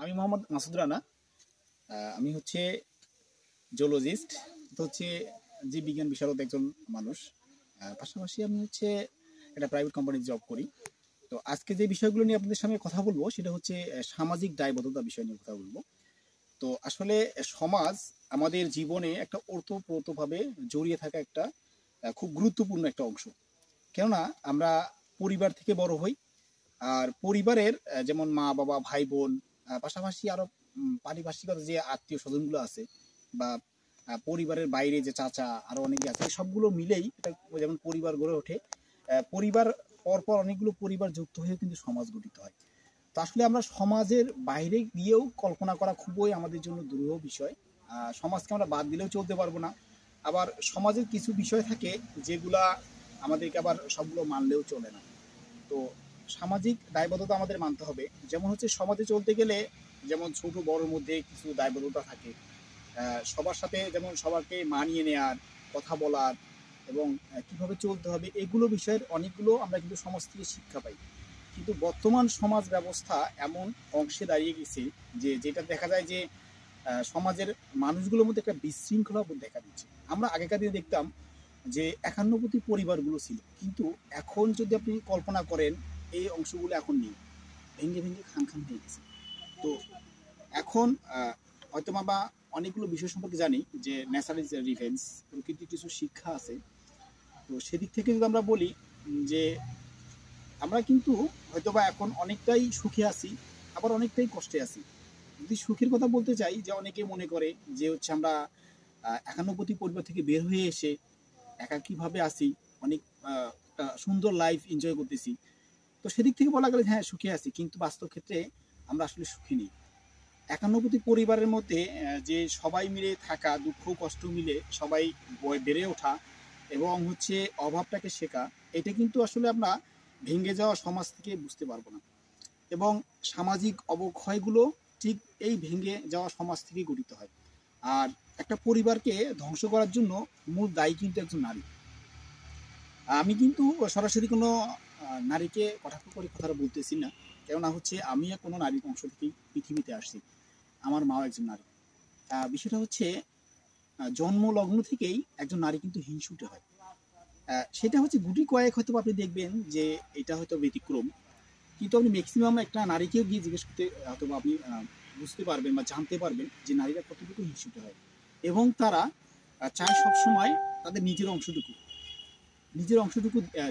আমি মোহাম্মদ মাসুদ রানা। আমি হচ্ছে জুলজিস্ট, হচ্ছে জীববিজ্ঞান বিশারদ একজন মানুষ। পাশাপাশি আমি হচ্ছে একটা প্রাইভেট কোম্পানিতে জব করি। তো আজকে যে বিষয়গুলো নিয়ে আপনাদের সামনে কথা বলবো সেটা হচ্ছে সামাজিক দায়বদ্ধতা বিষয় নিয়ে কথা বলবো। তো আসলে সমাজ আমাদের জীবনে একটা ওতপ্রোতভাবে জড়িয়ে থাকা একটা খুব গুরুত্বপূর্ণ একটা অংশ। কেননা আমরা পরিবার থেকে বড় হই, আর পরিবারের যেমন মা বাবা ভাই বোন, পাশাপাশি আরো পারিপার্শ্বিকতা যে আত্মীয় স্বজনগুলো আছে বা পরিবারের বাইরে যে চাচা আরো অনেকে আছে, সবগুলো মিলেই এটা যেমন পরিবার গড়ে ওঠে। পরিবার পরপর অনেকগুলো পরিবার যুক্ত হয়ে কিন্তু সমাজ গঠিত হয়। তো আসলে আমরা সমাজের বাইরে গিয়েও কল্পনা করা খুবই আমাদের জন্য দুরূহ বিষয়। সমাজকে আমরা বাদ দিলেও চলতে পারবো না, আবার সমাজের কিছু বিষয় থাকে যেগুলা আমাদেরকে আবার সবগুলো মানলেও চলে না। তো সামাজিক দায়বদ্ধতা আমাদের মানতে হবে। যেমন হচ্ছে সমাজে চলতে গেলে যেমন ছোট বড়র মধ্যে কিছু দায়বদ্ধতা থাকে। সবার সাথে যেমন সবাইকে মানিয়ে নেয়ার, কথা বলার এবং কিভাবে চলতে হবে, এগুলো বিষয়ের অনেকগুলো আমরা কিন্তু সমাজ থেকে শিক্ষা পাই। কিন্তু বর্তমান সমাজ ব্যবস্থা এমন অংশে দাঁড়িয়ে গেছে যে যেটা দেখা যায় যে সমাজের মানুষগুলোর মধ্যে একটা বিশৃঙ্খলা দেখা দিচ্ছে। আমরা আগেকার দিনে দেখতাম যে একান্নবর্তী পরিবারগুলো ছিল, কিন্তু এখন যদি আপনি কল্পনা করেন এই অংশগুলো এখন নেই, ভেঙে ভেঙে খান খান হয়ে গেছে। তো এখন হয়তো বা অনেকগুলো বিষয় সম্পর্কে জানি যে ন্যাচারাল ইজ রিভেঞ্জ, প্রকৃতির কিছু শিক্ষা আছে। তো সেদিক থেকে যদি আমরা বলি যে আমরা কিন্তু হয়তোবা এখন অনেকটাই সুখে আছি, আবার অনেকটাই কষ্টে আছি। যদি সুখের কথা বলতে চাই, যে অনেকে মনে করে যে হচ্ছে আমরা একান্নবর্তী পরিবার থেকে বের হয়ে এসে একাকীভাবে আছি, অনেক একটা সুন্দর লাইফ এনজয় করতেছি। তো সেদিক থেকে বলা গেলে হ্যাঁ সুখে আছি, কিন্তু বাস্তব ক্ষেত্রে আমরা আসলে সুখী নেই। একান্নবর্তী পরিবারের মধ্যে যে সবাই মিলে থাকা, দুঃখ কষ্ট মিলে সবাই বেড়ে ওঠা এবং হচ্ছে অভাবটাকে শেখা, এটা কিন্তু আসলে আমরা ভেঙে যাওয়া সমাজ থেকে বুঝতে পারবো না। এবং সামাজিক অবক্ষয়গুলো ঠিক এই ভেঙে যাওয়া সমাজ থেকেই গঠিত হয়। আর একটা পরিবারকে ধ্বংস করার জন্য মূল দায়ী কিন্তু একজন নারী। আমি কিন্তু সরাসরি কোনো নারীকে কটাক্ষ করে কথাটা বলতেছি না, কেননা হচ্ছে আমি কোনো নারীর অংশ থেকেই পৃথিবীতে আসছি। আমার মাও একজন নারী। বিষয়টা হচ্ছে জন্ম লগ্ন থেকেই একজন নারী কিন্তু হিংসুটে হয়। সেটা হচ্ছে গুটি কয়েক হয়তো আপনি দেখবেন যে এটা হয়তো ব্যতিক্রম, কিন্তু আপনি ম্যাক্সিমাম একটা নারীকেও গিয়ে জিজ্ঞেস করতে হয়তো আপনি বুঝতে পারবেন বা জানতে পারবেন যে নারীরা কতটুকু হিংসুটে হয়। এবং তারা চায় সবসময় তাদের নিজের অংশটুকু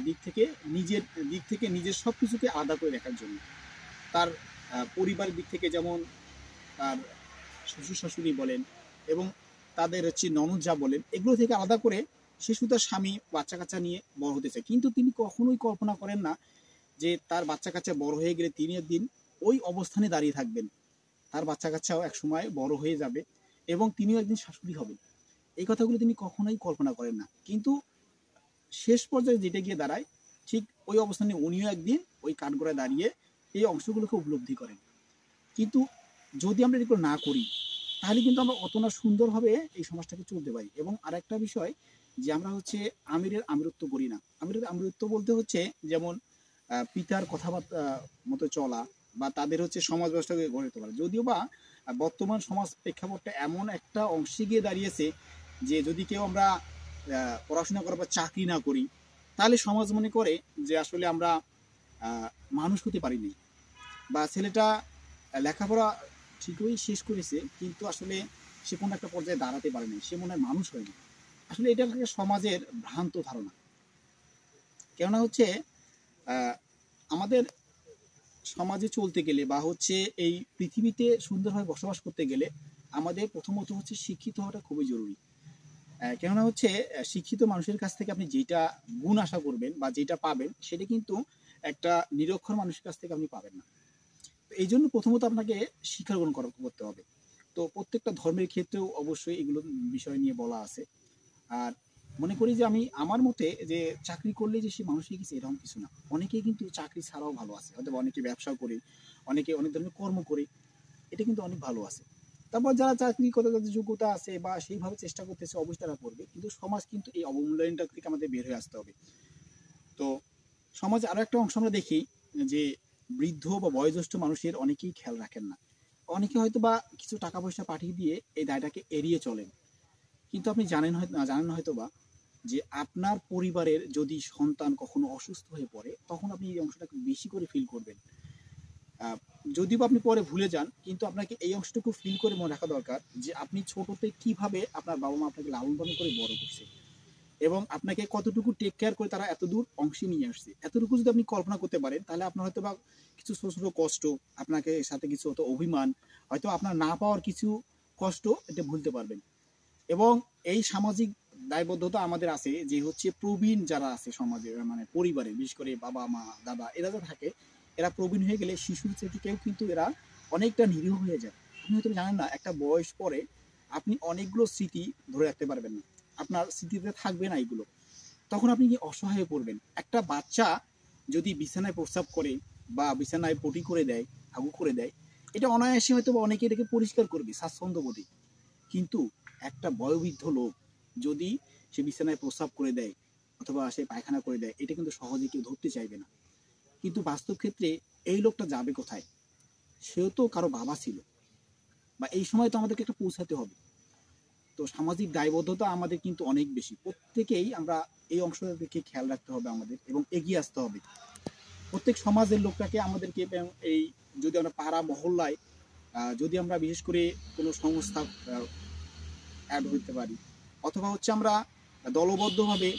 দিক থেকে নিজের সব কিছুকে আলাদা করে দেখার জন্য। তার পরিবারের দিক থেকে যেমন তার শ্বশুর শাশুড়ি বলেন এবং তাদের হচ্ছে ননদ যা বলেন, এগুলো থেকে আলাদা করে সে শুধু তার স্বামী বাচ্চা কাচ্চা নিয়ে বড় হতে চায়। কিন্তু তিনি কখনোই কল্পনা করেন না যে তার বাচ্চা কাচ্চা বড় হয়ে গেলে তিনি একদিন ওই অবস্থানে দাঁড়িয়ে থাকবেন। তার বাচ্চা কাচ্চাও একসময় বড় হয়ে যাবে এবং তিনিও একদিন শাশুড়ি হবেন। এই কথাগুলো তিনি কখনোই কল্পনা করেন না, কিন্তু শেষ পর্যায়ে যেটা গিয়ে দাঁড়ায় ঠিক ওই অবস্থানে উনিও একদিন ওই কাঠগড়ায় দাঁড়িয়ে এই অংশগুলোকে উপলব্ধি করেন। কিন্তু যদি আমরা এগুলো না করি তাহলে কিন্তু আমরা অত না সুন্দরভাবে এই সমাজটাকে চলতে পারি। এবং আরেকটা বিষয় যে আমরা হচ্ছে আমিরের আমিরত্ব করি না। আমিরের আমিরত্ব বলতে হচ্ছে যেমন পিতার কথাবার্তা মতো চলা বা তাদের হচ্ছে সমাজ ব্যবস্থাকে গড়ে তোলা। যদিও বা বর্তমান সমাজ প্রেক্ষাপটটা এমন একটা অংশে গিয়ে দাঁড়িয়েছে যে যদি কেউ আমরা পড়াশোনা করার পর চাকরি না করি তাহলে সমাজ মনে করে যে আসলে আমরা মানুষ হতে পারিনি, বা ছেলেটা লেখাপড়া ঠিকই শেষ করেছে কিন্তু আসলে সে কোনো একটা পর্যায়ে দাঁড়াতে পারেনি, সে মনে হয় মানুষ হয়নি। আসলে এটা একটা সমাজের ভ্রান্ত ধারণা। কেননা হচ্ছে আমাদের সমাজে চলতে গেলে বা হচ্ছে এই পৃথিবীতে সুন্দরভাবে বসবাস করতে গেলে আমাদের প্রথমত হচ্ছে শিক্ষিত হওয়াটা খুবই জরুরি। কেননা হচ্ছে শিক্ষিত মানুষের কাছ থেকে আপনি যেটা গুণ আশা করবেন বা যেটা পাবেন সেটা কিন্তু একটা নিরক্ষর মানুষের কাছ থেকে আপনি পাবেন না। এই জন্য প্রথমত আপনাকে শিক্ষা গ্রহণ করতে হবে। তো প্রত্যেকটা ধর্মের ক্ষেত্রেও অবশ্যই এগুলো বিষয় নিয়ে বলা আছে। আর মনে করি যে আমি আমার মতে যে চাকরি করলে যে সে মানুষ হয়ে গেছে এরকম কিছু না। অনেকেই কিন্তু চাকরি ছাড়াও ভালো আছে, হয়তো অনেকে ব্যবসা করে, অনেকে অনেক ধরনের কর্ম করে, এটা কিন্তু অনেক ভালো আছে। তারপর যারা চাকরি করতে তাদের যোগ্যতা আছে বা সেইভাবে চেষ্টা করতেছে অবশ্যই তারা করবে, কিন্তু সমাজ কিন্তু এই অবমূল্যায়নটা থেকে আমাদের বের হয়ে আসতে হবে। তো সমাজে আরো একটা অংশ আমরা দেখি যে বৃদ্ধ বা বয়োজ্যেষ্ঠ মানুষের অনেকেই খেয়াল রাখেন না। অনেকে হয়তো বা কিছু টাকা পয়সা পাঠিয়ে দিয়ে এই দায়টাকে এড়িয়ে চলেন, কিন্তু আপনি জানেন হয়তো বা যে আপনার পরিবারের যদি সন্তান কখনো অসুস্থ হয়ে পড়ে, তখন আপনি এই অংশটাকে বেশি করে ফিল করবেন। যদিও বা আপনি পরে ভুলে যান, কিন্তু আপনাকে এই অংশটুকু ফিল করে মনে রাখা দরকার যে আপনি ছোটতে কিভাবে আপনার বাবা মা আপনাকে লালন পালন করে বড় করছে এবং আপনাকে কতটুকু টেক কেয়ার করে তারা এতদূর অংশে নিয়ে আসছে। এতটুকু যদি আপনি কল্পনা করতে পারেন, তাহলে আপনার হয়তো বা কিছু ছোট ছোট কষ্ট, আপনাকে সাথে কিছু হয়তো অভিমান, হয়তো আপনার না পাওয়ার কিছু কষ্ট, এটা ভুলতে পারবেন। এবং এই সামাজিক দায়বদ্ধতা আমাদের আছে যে হচ্ছে প্রবীণ যারা আছে সমাজে, মানে পরিবারে, বিশেষ করে বাবা মা দাদা এরা যা থাকে, এরা প্রবীণ হয়ে গেলে শিশুর থেকেও কিন্তু এরা অনেকটা নিরীহ হয়ে যায়। আপনি হয়তো জানেন না, একটা বয়স পরে আপনি অনেকগুলো স্মৃতি ধরে রাখতে পারবেন না, আপনার স্মৃতিতে থাকবে না এগুলো। তখন আপনি কি অসহায় পড়বেন। একটা বাচ্চা যদি বিছানায় প্রস্রাব করে বা বিছানায় পটি করে দেয়, হাগু করে দেয়, এটা অনায়াসে হয়তো বা অনেকে এটাকে পরিষ্কার করবে স্বাচ্ছন্দ্যবোধে। কিন্তু একটা বয়োবৃদ্ধ লোক যদি সে বিছানায় প্রস্রাব করে দেয় অথবা সে পায়খানা করে দেয়, এটা কিন্তু সহজে কেউ ধরতে চাইবে না। কিন্তু বাস্তব ক্ষেত্রে এই লোকটা যাবে কোথায়? সেও তো কারো বাবা ছিল, বা এই সময় তো আমাদেরকে একটা পৌঁছাতে হবে। তো সামাজিক দায়বদ্ধতা আমাদের কিন্তু অনেক বেশি, প্রত্যেকেই আমরা এই অংশটাকে খেয়াল রাখতে হবে আমাদের এবং এগিয়ে আসতে হবে। প্রত্যেক সমাজের লোকটাকে আমাদেরকে এই, যদি আমরা পাড়া মহল্লায় যদি আমরা বিশেষ করে কোনো সংস্থা অ্যাড হতে পারি, অথবা হচ্ছে আমরা দলবদ্ধভাবে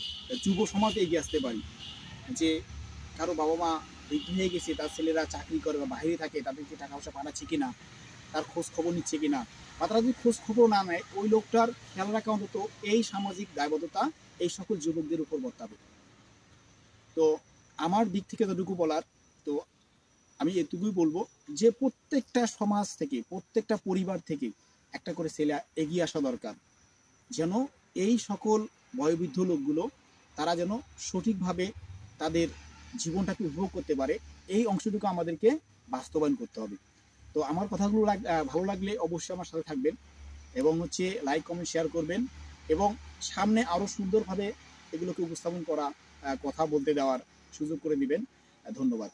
যুব সমাজ এগিয়ে আসতে পারি, যে কারো বাবা মা বৃদ্ধ হয়ে গেছে, তার ছেলেরা চাকরি করে বা বাইরে থাকে, তাদেরকে টাকা পয়সা পাঠাচ্ছে কিনা, তার খোঁজ খবর নিচ্ছে কিনা, বা তারা যদি খোঁজ খবর না নেয়, ওই লোকটার খেয়াল রাখা অন্তত এই সামাজিক দায়বদ্ধতা এই সকল যুবকদের উপর বর্তাবে। তো আমার দিক থেকে যতটুকু বলার, তো আমি এটুকুই বলবো যে প্রত্যেকটা সমাজ থেকে, প্রত্যেকটা পরিবার থেকে একটা করে ছেলে এগিয়ে আসা দরকার, যেন এই সকল বয়োবৃদ্ধ লোকগুলো তারা যেন সঠিকভাবে তাদের জীবনটাকে উপভোগ করতে পারে। এই অংশটুকু আমাদেরকে বাস্তবায়ন করতে হবে। তো আমার কথাগুলো ভালো লাগলে অবশ্যই আমার সাথে থাকবেন এবং হচ্ছে লাইক কমেন্ট শেয়ার করবেন, এবং সামনে আরও সুন্দরভাবে এগুলোকে উপস্থাপন করা, কথা বলতে দেওয়ার সুযোগ করে দিবেন। ধন্যবাদ।